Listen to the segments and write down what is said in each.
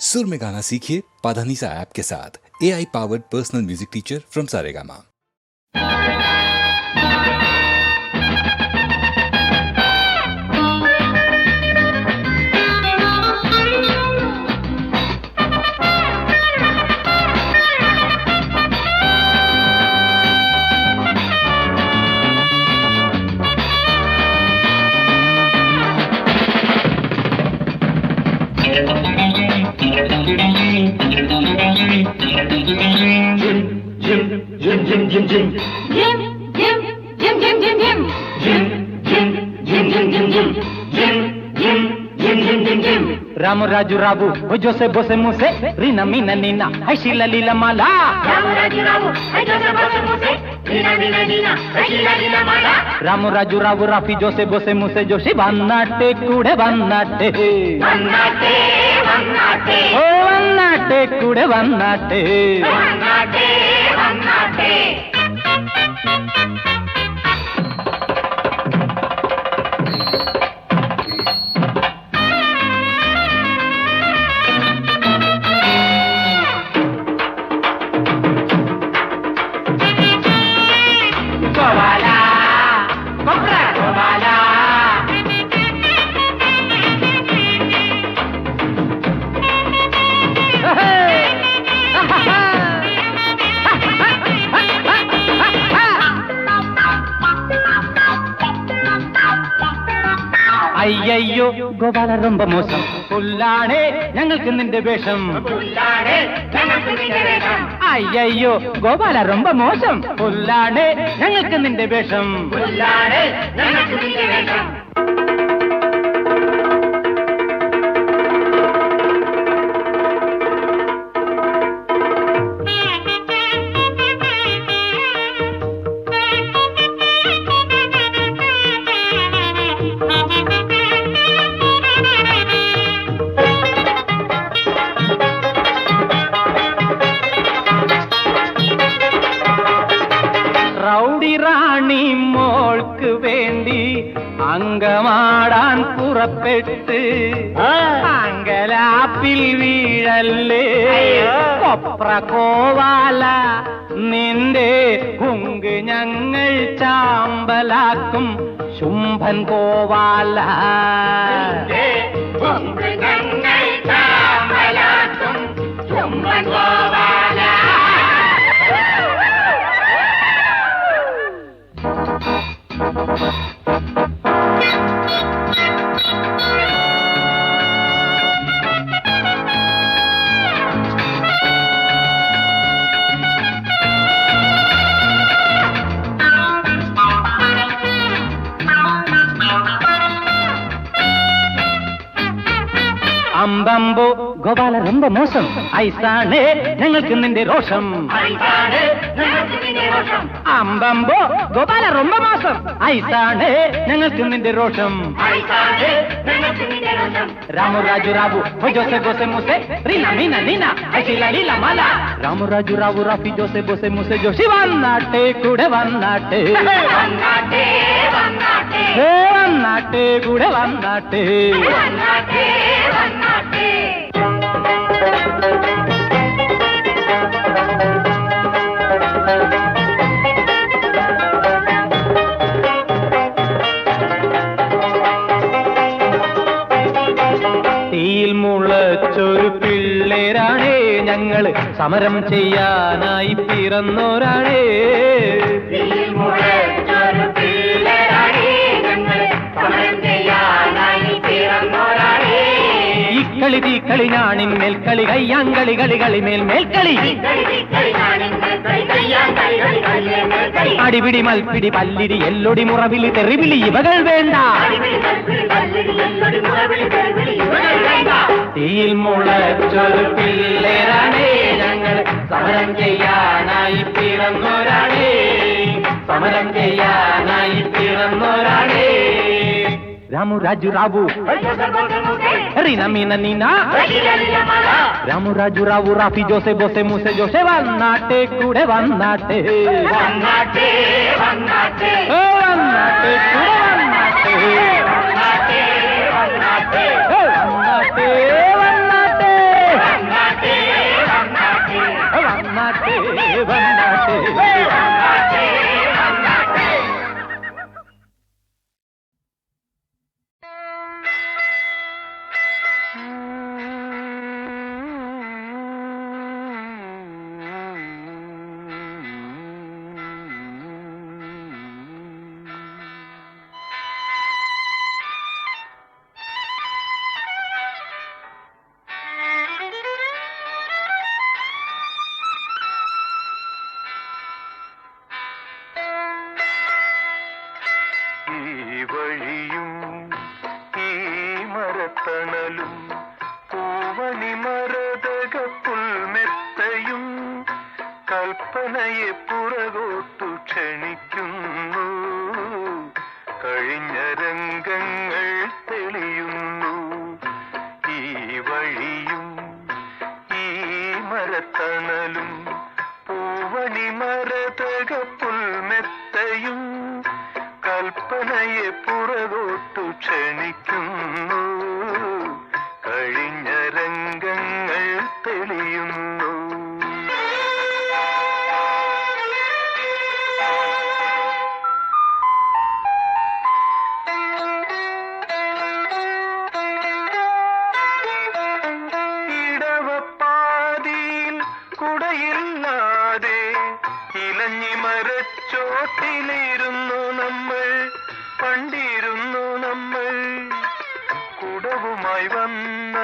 सुर में गाना सीखिए पाधानीसा ऐप के साथ। AI powered personal music teacher from Saregama. Ram Raju राबू जोसे बोसे मुसे रीना मीना नीना है शीला लीला माला। राम राजू राबू जोसे बोसे मुसे रीना मीना नीना है शीला लीला माला। राम राजू राबू राफी जोसे बोसे मुसे जोशी वन्नाटे कूड़े वन्नाटे वन्नाटे वन्नाटे ओ वन्नाटे कूड़े वन्नाटे वन्नाटे वन्नाटे। അയ്യോ ഗോപാല ரொம்ப മോശം പുല്ലാണേ ഞങ്ങൾക്ക് നിന്റെ വേഷം അയ്യോ ഗോപാല ரொம்ப മോശം പുല്ലാണേ ഞങ്ങൾക്ക് നിന്റെ വേഷം റൗഡി റാണി മോൾക്ക് വേണ്ടി അങ്കമാടാൻ പുറപ്പെട്ട് അങ്കലാപ്പിൽ വീഴല്ലേ കൊപ്ര കോവാല നിന്റെ കുങ്ക് ഞങ്ങൾ ചാമ്പലാക്കും ശുംഭൻ കോവാല അമ്പമ്പോ ഗോപാല ரொம்ப മോശം ഐസാണേ ഞങ്ങൾക്ക് നിന്റെ രോഷം അമ്പമ്പോ ഗോപാല ரொம்ப മോശം ഐസാണേ ഞങ്ങൾക്ക് നിന്റെ രോഷം രാമു രാജു റാബു ജോസെ ബോസെ മുസെ റീന മീന നീന ഐശീല ലീല മാല രാമു രാജു റാബു റാഫി ജോസെ ബോസെ മുസെ ജോഷി വന്നാട്ടെ കൂടെ വന്നാട്ടെ വന്നാട്ടെ കൂടെ വന്നാട്ടെ തീയിൽ മുളച്ചൊരു പിള്ളേരാണേ ഞങ്ങള് സമരം ചെയ്യാനായി പിറന്നോരാണേ ഇക്കളി തീക്കളി ഞാണിൻ മേൽക്കളി കയ്യാങ്കളി കളികളി മേൽ മേൽക്കളി അടിപിടി മൽപ്പിടി പല്ലിടി എല്ലൊടി മുറവിളി തെറിവിളി ഇവകൾ വേണ്ട തീയിൽ മുളച്ചൊരു പിള്ളേരാണേ ഞങ്ങൾ സമരം ചെയ്യാനായി പിറന്നോരാണേ സമരം ചെയ്യാനായി പിറന്നോരാണേ രാമു രാജു റാവു റീന മീന നീന രാമു രാജു റാവു റാഫി ജോസെ ബോസെ മുസെ ജോസെ വന്നാട്ടെ കൂടെ വന്നാട്ടെ വന്നാട്ടെ കൂടെ വന്നാട്ടെ വന്നാട്ടെ പുൽമെത്തയും കൽപ്പനയെ പുറകോട്ടു ക്ഷണിക്കുന്നു. കഴിഞ്ഞ രംഗങ്ങൾ തെളിയുന്നു. ഈ വഴിയും ഈ മരത്തണലും പൂവണി മരതക പുൽമെത്തയും കൽപ്പനയെ പുറകോട്ടു ക്ഷണിക്കുന്നു. കഴിഞ്ഞ രംഗങ്ങൾ തെളിയുന്നു. ഇടവപ്പാതിയിൽ കുടയില്ലാതെ ഇലഞ്ഞി മരച്ചോട്ടിലിരുന്നു നമ്മൾ, കണ്ടിരുന്നു നമ്മൾ. കുടവുമായി വന്ന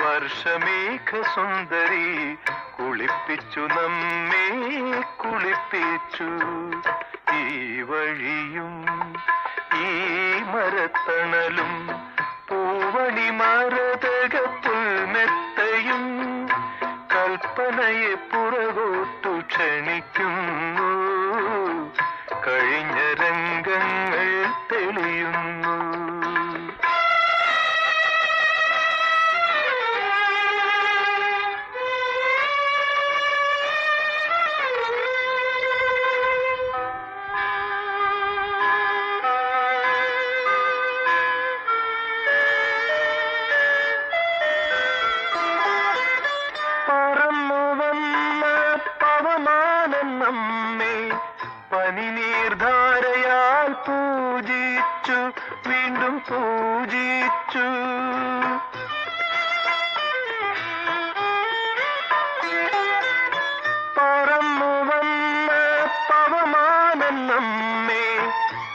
വർഷമേഘ സുന്ദരി കുളിപ്പിച്ചു നമ്മെ കുളിപ്പിച്ചു. ഈ വഴിയും ഈ മരത്തണലും പൂവണി മരതക പുൽമെത്തയും കൽപ്പനയെ പുറകോട്ടു ക്ഷണിക്കുന്നു. കഴിഞ്ഞ രംഗങ്ങൾ തെളിയുന്നു. നമ്മെ പനിനീർധാരയാൽ പൂജിച്ചു, വീണ്ടും പൂജിച്ചു. പറന്നു വന്ന പവമാനം നമ്മെ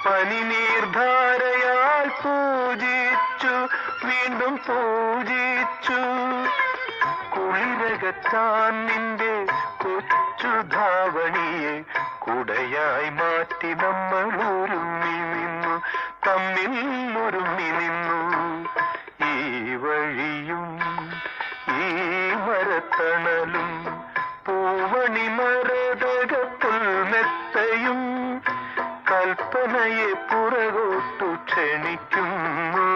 പനിനീർധാരയാൽ പൂജിച്ചു, വീണ്ടും പൂജിച്ചു. കുളിരകത്താൻ നിന്റെ കൊച്ചു ധാവണിയെ കുടയായി മാറ്റി നമ്മൾ ഒരുങ്ങി നിന്നു, തമ്മിൽ ഒരുങ്ങി നിന്നു. ഈ വഴിയും ഈ മരത്തണലും പൂവണി മരതക പുൽമെത്തയും കൽപ്പനയെ പുറകോട്ടു ക്ഷണിക്കുന്നു.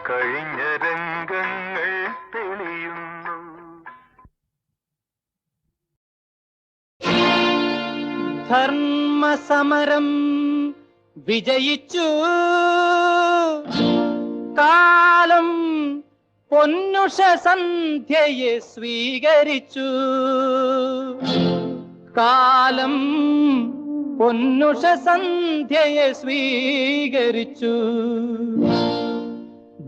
കഴിഞ്ഞ രംഗങ്ങൾ തെളിയുന്നു. ധർമ്മസമരം വിജയിച്ചു, കാലം പൊന്നുഷ സന്ധ്യയെ സ്വീകരിച്ചു. കാലം പൊന്നുഷ സന്ധ്യയെ സ്വീകരിച്ചു.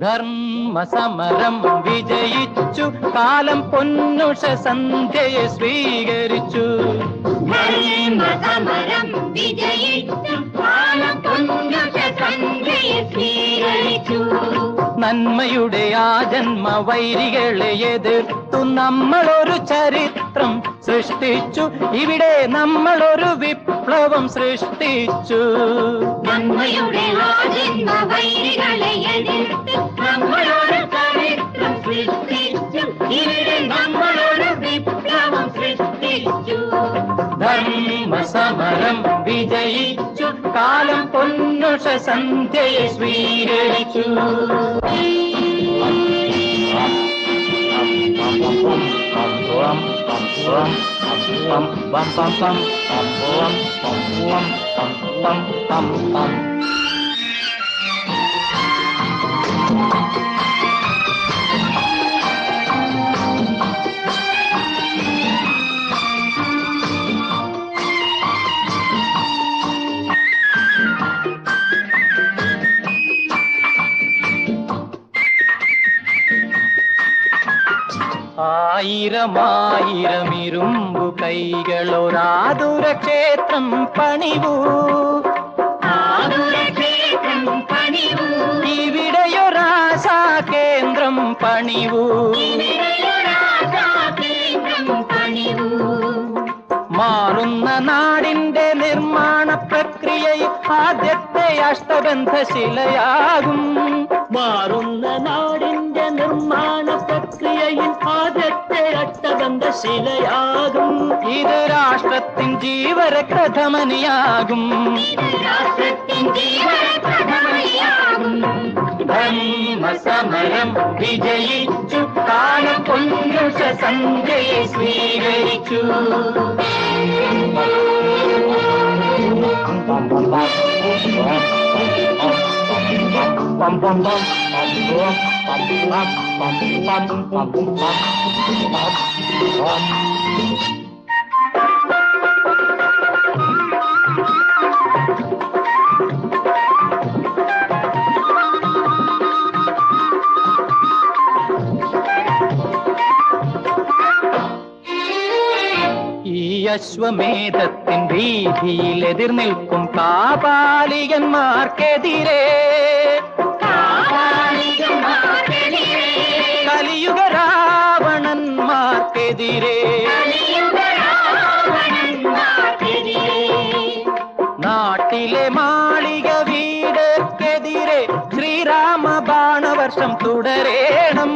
ധർമ്മസമരം വിജയിച്ചു, കാലം പൊന്നുഷ സന്ധ്യയെ സ്വീകരിച്ചു. ധർമ്മസമരം വിജയിച്ചു, കാലം പൊന്നുഷ സന്ധ്യയെ സ്വീകരിച്ചു. നന്മയുടെ ആ ജന്മ വൈരികളെ എതിർത്തു നമ്മളൊരു ചരിത്രം സൃഷ്ടിച്ചു. ഇവിടെ നമ്മളൊരു വിപ്ലവം സൃഷ്ടിച്ചു. നന്മയുടെ ആ ജന്മ വൈരികളെ എതിർത്ത് നമ്മളൊരു ചരിത്രം സൃഷ്ടിച്ചു. ഇവിടെ നമ്മളൊരു വിപ്ലവം സൃഷ്ടിച്ചു. ധർമ്മസമരം വിജയിച്ചു, കാലം പൊന്നുഷ സന്ധ്യയെ സ്വീകരിച്ചു. ആയിരമായിരം ഇരുമ്പു കൈകളൊരാതുര ക്ഷേത്രം പണിവൂ. ഇവിടെയൊരാശാ കേന്ദ്രം പണിവൂ. മാറുന്ന നാടിന്റെ നിർമ്മാണ പ്രക്രിയയിൽ ആദ്യത്തെ അഷ്ടബന്ധശിലയാകും. മാറുന്ന നാടിന്റെ നിർമ്മാണ പ്രക്രിയയിൽ ആദ്യത്തെ ശിലയാകും. ഇത് രാഷ്ട്രത്തിൻ ജീവരക്തധമനിയാകും. ധർമ്മസമരം വിജയിച്ചു കാലം പൊന്നുഷ സന്ധ്യയെ സ്വീകരിച്ചു. അശ്വമേധത്തിൻ വീതിയിൽ എതിർനിൽക്കും കാപാലികന്മാർക്കെതിരെ കലിയുഗ രാവണന്മാർക്കെതിരെ നാട്ടിലെ മാളിക വീടക്കെതിരെ ശ്രീരാമ ബാണവർഷം തുടരേണം.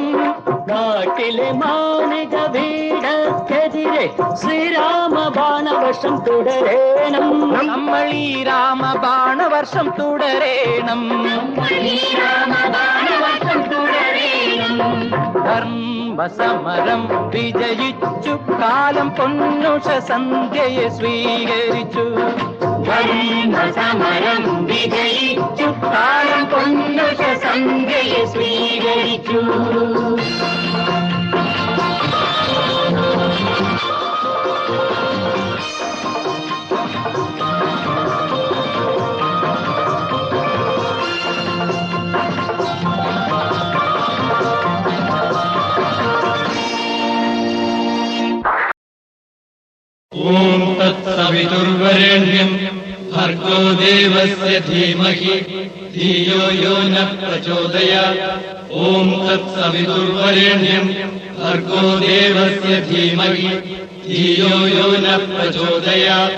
നാട്ടിലെ മാളിക വീടക്കെതിരെ ശ്രീരാമ ബാണവർഷം തുടരേണം. നമ്മൾ ഈ രാമ ബാണവർഷം തുടരേണം. ധർമ്മസമരം വിജയിച്ചു കാലം പൊന്നുഷ സന്ധ്യയെ സ്വീകരിച്ചു. ധർമ്മസമരം വിജയിച്ചു കാലം പൊന്നുഷ സന്ധ്യയെ സ്വീകരിച്ചു. ഓം തത്സവിതുർവരേണ്യം ഭർഗോ ദേവസ്യ ധീമഹി ധിയോ യോ ന പ്രചോദയാത്. ഓം തത്സവിതുർവരേണ്യം ഭർഗോ ദേവസ്യ ധീമഹി ധിയോ യോ ന പ്രചോദയാത്.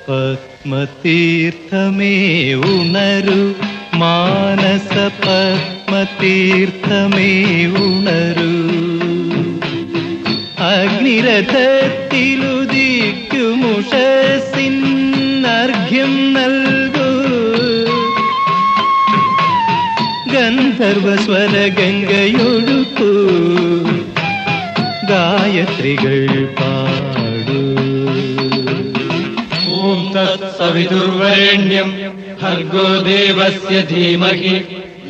പത്മതീർത്ഥമേ ഉണരു മാനസ പത്മതീർത്ഥമേ ഉണരു. അഗ്നിരഥത്തിലുദിക്കുമുഷസിന്നർഘ്യം നൽകൂ. ഗന്ധർവസ്വര ഗംഗയൊഴുക്കൂ. ഗായത്രികൾ പാടൂ. ഓം തത്സവിതുർവരേണ്യം ഭർഗോ ദേവസ്യ ധീമഹി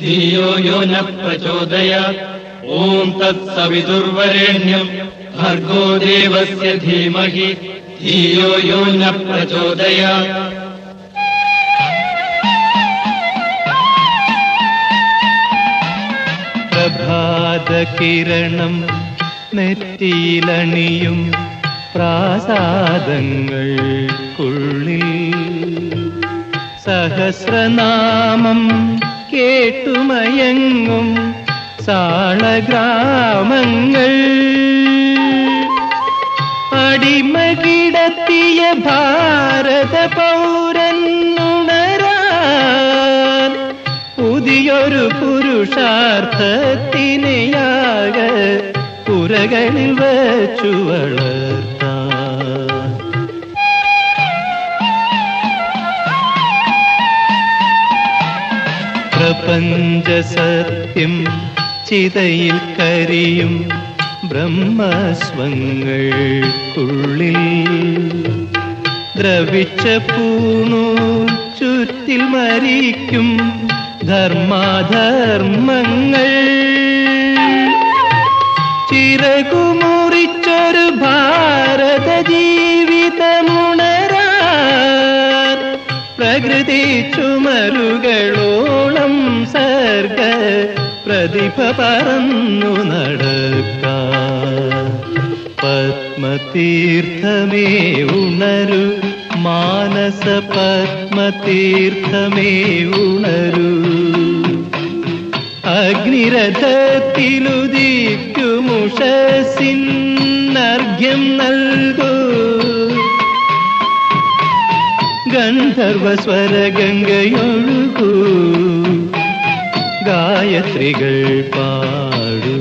ധിയോ യോ ന പ്രചോദയാത്. ഓം തത്സവിതുർവരേണ്യം ഭർഗോ ദേവസ്യ ധീമഹി ധിയോ യോ ന പ്രചോദയാത്. പ്രഭാതകിരണം നെറ്റിയിലണിയും പ്രാസാദങ്ങൾക്കുള്ളിൽ സഹസ്രനാമം കേട്ടുമയങ്ങും സാളഗ്രാമങ്ങൾ. അടിമകിടത്തിയ ഭാരത പൗരനുണരാൻ പുതിയൊരു പുരുഷാർത്ഥത്തിനെയാക പുരകളിൽ വച്ചു വളർത്താൻ. പ്രപഞ്ചസത്യം ചിതയിൽ കരിയും ബ്രഹ്മസ്വങ്ങൾക്കുള്ളിൽ ദ്രവിച്ച പൂണൂൽ ചുറ്റിൽ മരിക്കും ധർമാധർമ്മങ്ങൾ. ചിറകുമുറിച്ചൊരു ഭാരത ജീവിതമുണരാൻ പ്രകൃതി ചുമരുകളോളം സർഗ പ്രതിഭ പറന്നു നടക്കാൻ. പത്മതീർത്ഥമേ ഉണരു മാനസ പത്മതീർത്ഥമേ ഉണരു. അഗ്നിരഥത്തിലുദിക്കുമുഷസിന്നർഘ്യം നൽകൂ. ഗന്ധർവസ്വര ഗംഗയൊഴുകൂ. ഗായത്രികൾ പാടൂ.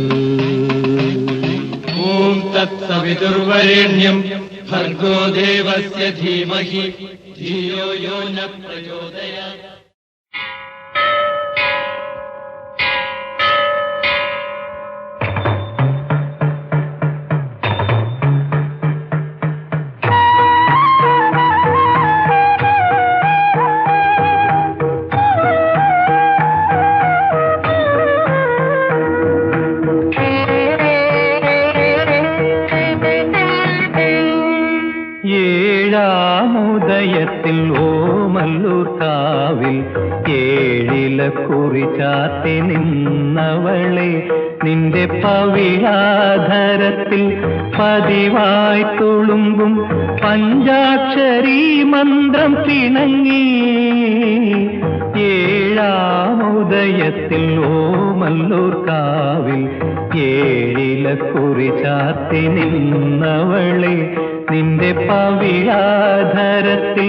ഓം തത്സവിതുർവരേണ്യം ഭർഗോ ദേവസ്യ ധീമഹി ധിയോ യോ ന പ്രചോദയാത്. ഏഴാമുദയത്തിൽ ഓമല്ലൂർ കാവിൽ ഏഴില കുറി ചാത്തി നിന്നവളെ നിന്റെ പവിഴാധരത്തിൽ പതിവായി തുളുമ്പും പഞ്ചാക്ഷരി മന്ത്രം പിണങ്ങി. ഏഴാമുദയത്തിൽ ഓമല്ലൂർ കാവിൽ ഏഴില കുറി ചാത്തി നിന്നവളെ നിന്റെ പവിഴാധരത്തിൽ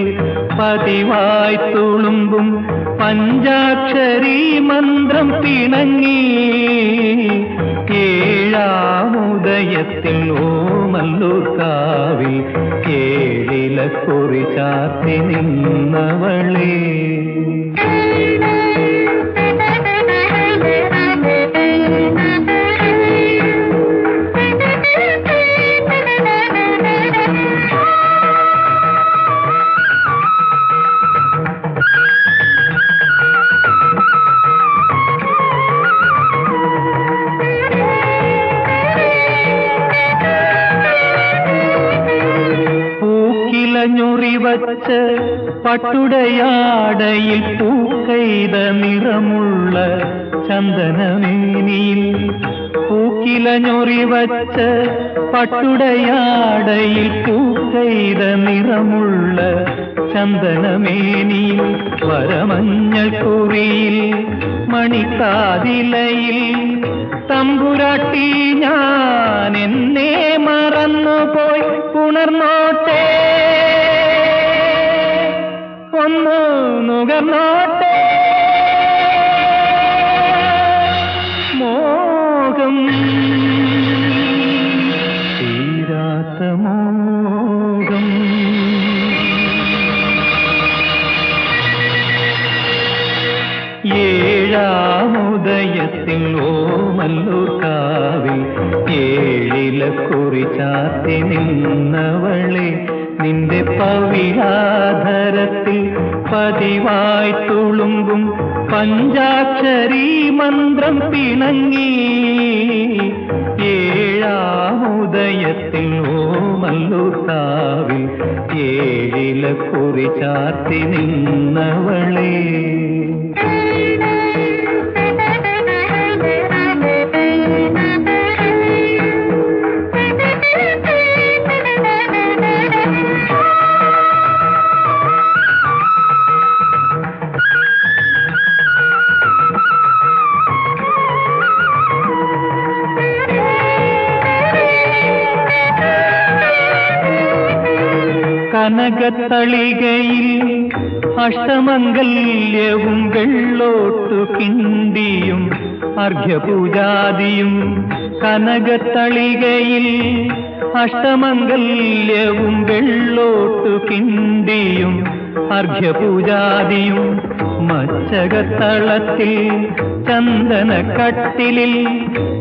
പതിവായി തുളുമ്പും പഞ്ചാക്ഷരി മന്ത്രം പിണങ്ങി. ഏഴാമുദയത്തിൽ ഓമല്ലൂർ കാവിൽ ഏഴില കുറി ചാത്തി നിന്നവളേ. ഞൊറിവച്ച് പട്ടുടയാടയിൽ പൂക്കൈത നിറമുള്ള ചന്ദനമേനിയിൽ പൂക്കില ഞൊറിവച്ച് പട്ടുടയാടയിൽ പൂക്കൈത നിറമുള്ള ചന്ദനമേനിയിൽ വരമഞ്ഞൾ കുറിയിൽ മണിക്കാതിലയിൽ തമ്പുരാട്ടി ഞാൻ എന്നെ മറന്നുപോയി പുണർന്നോട്ടെ ഒന്ന് നുകർന്നോട്ടെ മോഹം തീരാത്ത മോഹം. ഏഴാമുദയത്തിൽ ഓമല്ലൂർ കാവിൽ ഏഴില കുറി ചാത്തി നിന്നവളെ നിന്റെ പവിഴാധരത്തിൽ പതിവായി തുളുമ്പും പഞ്ചാക്ഷരി മന്ത്രം പിണങ്ങി. ഏഴാമുദയത്തിൽ ഓമല്ലൂർ കാവിൽ ഏഴില കുറി ചാത്തി നിന്നവളേ. കനകത്തളികയിൽ അഷ്ടമംഗല്യവും വെള്ളോട്ടു കിണ്ടിയും അർഘ്യപൂജാദിയും. കനകത്തളികയിൽ അഷ്ടമംഗല്യവും വെള്ളോട്ടു കിണ്ടിയും അർഘ്യപൂജാദിയും. മച്ചകത്തളത്തിൽ ചന്ദനക്കട്ടിലിൽ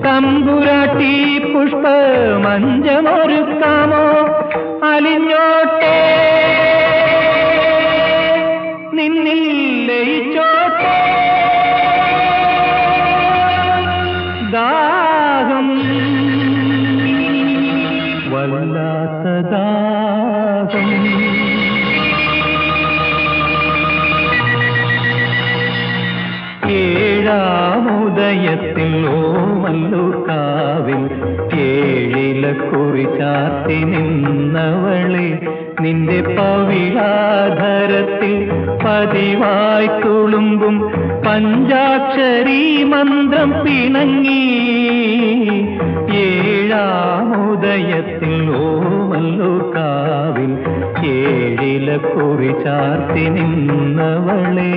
തമ്പുരാട്ടി പുഷ്പമഞ്ചമൊരുക്കാമോ അലിഞ്ഞോട്ടെ നിന്നിൽ ലയിച്ചോട്ടെ ദാഹം വല്ലാത്ത ദാഹം. ഏഴാമുദയത്തിൽ ഓമല്ലൂർ കാവിൽ ഏഴില കുറി ചാത്തി നിന്നവളെ നിന്റെ പവിഴാധരത്തിൽ പതിവായി തുളുമ്പും പഞ്ചാക്ഷരി മന്ത്രം പിണങ്ങി. ഏഴാമുദയത്തിൽ ഓമല്ലൂർ കാവിൽ ഏഴില കുറി ചാത്തി നിന്നവളേ.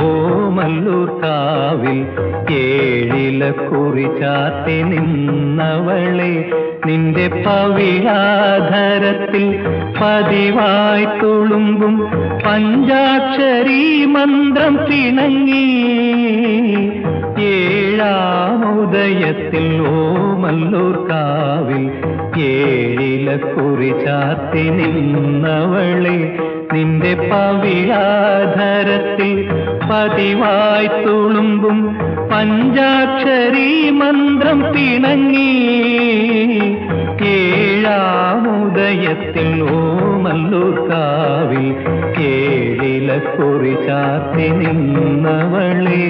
ഓമല്ലൂർ കാവിൽ ഏഴിലക്കുറി ചാത്തി നിന്നവളെ നിന്റെ പവിഴാധരത്തിൽ പതിവായി തുളുമ്പും പഞ്ചാക്ഷരി മന്ത്രം പിണങ്ങി ഏഴാമുദയത്തിൽ ഓമല്ലൂർ കാവിൽ ഏഴിലക്കുറി ചാത്തി നിന്നവളെ നിന്റെ പവിഴാധരത്തിൽ പതിവായി തുളുമ്പും പഞ്ചാക്ഷരി മന്ത്രം പിണങ്ങി ഏഴാമുദയത്തിൽ ഓമല്ലൂർ കാവിൽ ഏഴിലക്കുറി ചാത്തി നിന്നവളെ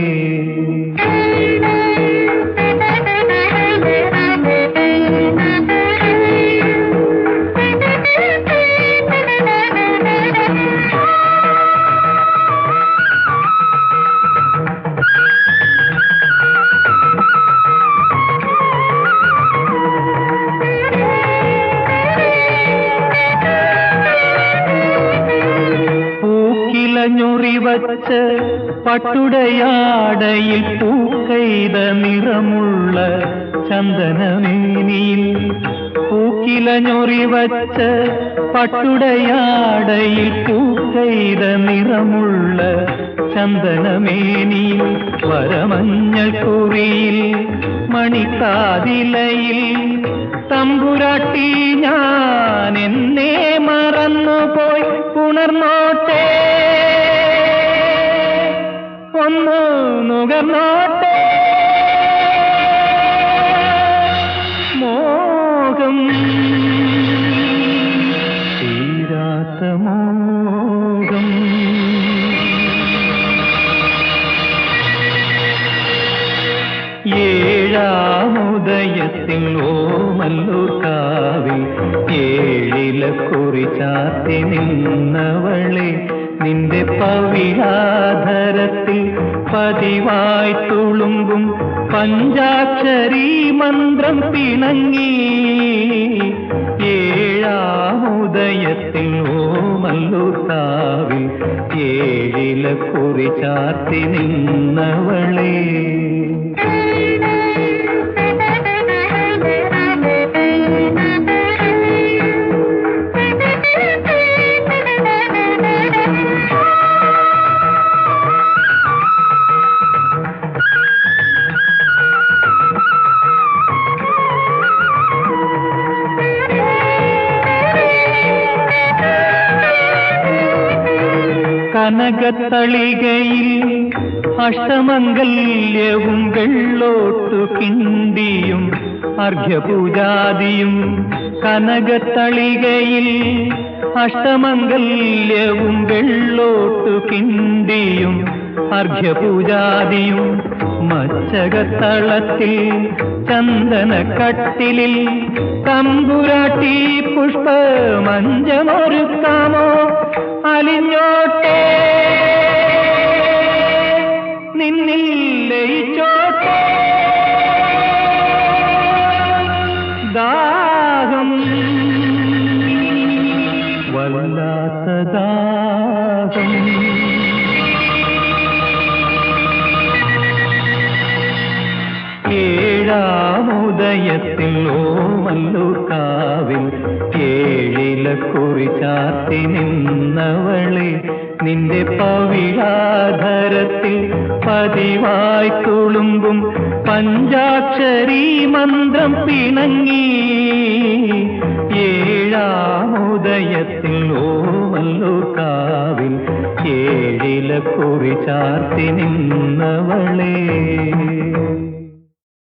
ഞൊറിവച്ച് പട്ടുടയാടയിൽ പൂക്കൈത നിറമുള്ള ചന്ദനമേനിയിൽ പൂക്കില ഞൊറിവച്ച് പട്ടുടയാടയിൽ പൂക്കൈത നിറമുള്ള ചന്ദനമേനിയിൽ വരമഞ്ഞൾ കുറിയിൽ മണിക്കാതിലയിൽ തമ്പുരാട്ടി ഞാൻ എന്നെ മറന്നുപോയി പുണർന്നോട്ടെ ഒന്ന് നുകർന്നോട്ടെ മോഹം തീരാത്ത മോഹം ഏഴാമുദയത്തിൽ ഓമല്ലൂർ കാവിൽ ഏഴിലക്കുറി ചാത്തി നിന്നവളെ നിന്റെ പവിഴാധരത്തിൽ പതിവായി തുളുമ്പും പഞ്ചാക്ഷരി മന്ത്രം പിണങ്ങി ഏഴാമുദയത്തിൽ ഓമല്ലൂർ കാവിൽ ഏഴിലക്കുറി ചാത്തി നിന്നവളെ കനകത്തളികയിൽ അഷ്ടമംഗല്യവും വെള്ളോട്ടു കിണ്ടിയും അർഘ്യപൂജാദിയും കനകത്തളികയിൽ അഷ്ടമംഗല്യവും വെള്ളോട്ടു കിണ്ടിയും അർഘ്യപൂജാദിയും മച്ചകത്തളത്തിൽ ചന്ദനക്കട്ടിലിൽ തമ്പുരാട്ടി പുഷ്പമഞ്ചമൊരുക്കാമോ അലിഞ്ഞോട്ടെ നിന്നിൽ ലയിച്ചോട്ടെ ദാഹം വല്ലാത്ത ദാഹം ഏഴാമുദയത്തിൽ ഓമല്ലൂർ കാവിൽ ഏഴിലക്കുറി ചാത്തി നിന്നവളെ നിന്റെ പവിഴാധരത്തിൽ പതിവായി തുളുമ്പും പഞ്ചാക്ഷരി മന്ത്രം പിണങ്ങി ഏഴാമുദയത്തിൽ ഓമല്ലൂർ കാവിൽ ഏഴിലക്കുറി ചാത്തി നിന്നവളെ